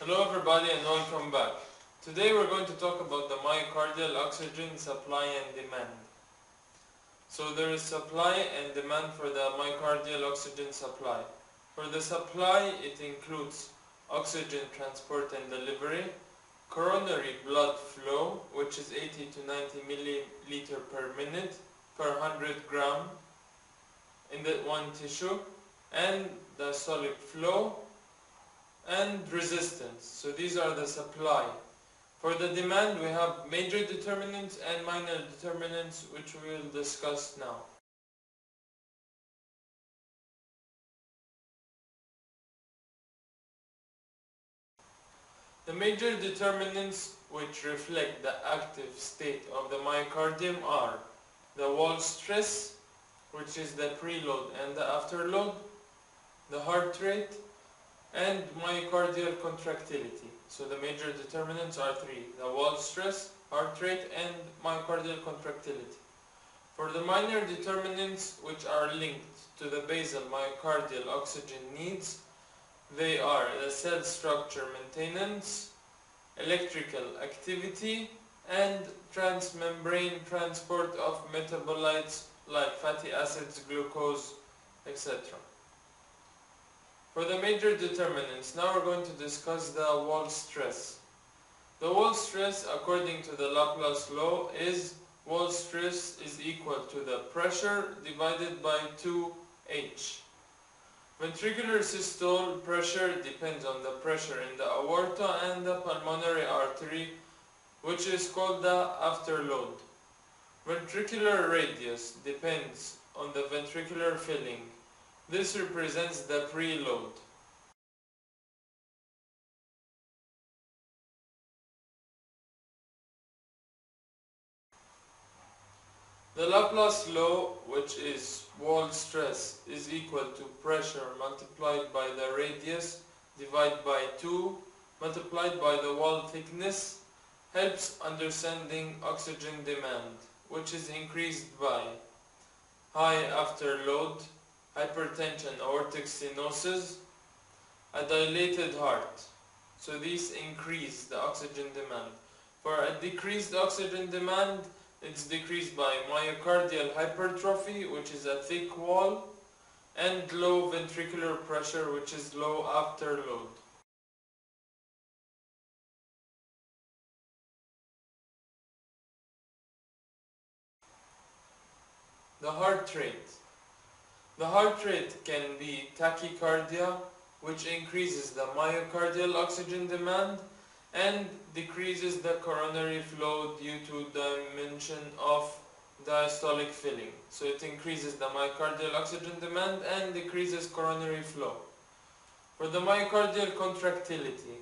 Hello everybody and welcome back. Today we're going to talk about the myocardial oxygen supply and demand. So there is supply and demand for the myocardial oxygen supply. For the supply, it includes oxygen transport and delivery, coronary blood flow, which is 80 to 90 milliliter per minute per 100 gram in the one tissue, and diastolic flow and resistance. So these are the supply. For the demand, we have major determinants and minor determinants, which we will discuss now. The major determinants which reflect the active state of the myocardium are the wall stress, which is the preload and the afterload, the heart rate, and myocardial contractility. So the major determinants are three: the wall stress, heart rate, and myocardial contractility. For the minor determinants which are linked to the basal myocardial oxygen needs, they are the cell structure maintenance, electrical activity, and transmembrane transport of metabolites like fatty acids, glucose, etc. For the major determinants, now we're going to discuss the wall stress. The wall stress, according to the Laplace law, is wall stress is equal to the pressure divided by 2h. Ventricular systole pressure depends on the pressure in the aorta and the pulmonary artery, which is called the afterload. Ventricular radius depends on the ventricular filling. This represents the preload. The Laplace law, which is wall stress is equal to pressure multiplied by the radius divided by 2 multiplied by the wall thickness, helps understanding oxygen demand, which is increased by high afterload, hypertension, aortic stenosis, a dilated heart. So these increase the oxygen demand. For a decreased oxygen demand, it's decreased by myocardial hypertrophy, which is a thick wall, and low ventricular pressure, which is low afterload. The heart rate. The heart rate can be tachycardia, which increases the myocardial oxygen demand and decreases the coronary flow due to diminution of diastolic filling. So it increases the myocardial oxygen demand and decreases coronary flow. For the myocardial contractility,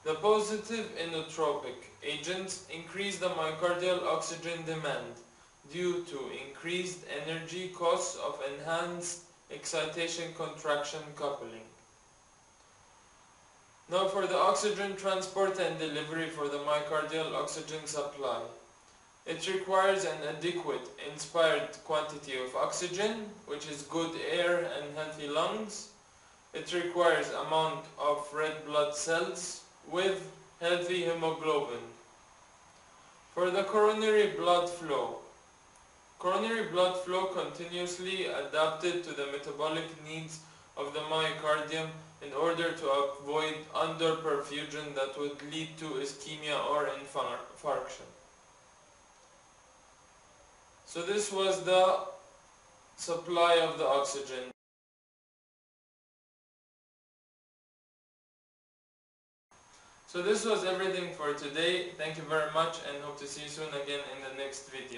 the positive inotropic agents increase the myocardial oxygen demand due to increased energy costs of enhanced excitation contraction coupling. Now for the oxygen transport and delivery for the myocardial oxygen supply. It requires an adequate inspired quantity of oxygen, which is good air and healthy lungs. It requires amount of red blood cells with healthy hemoglobin. For the coronary blood flow. Coronary blood flow continuously adapted to the metabolic needs of the myocardium in order to avoid underperfusion that would lead to ischemia or infarction. So this was the supply of the oxygen. So this was everything for today. Thank you very much and hope to see you soon again in the next video.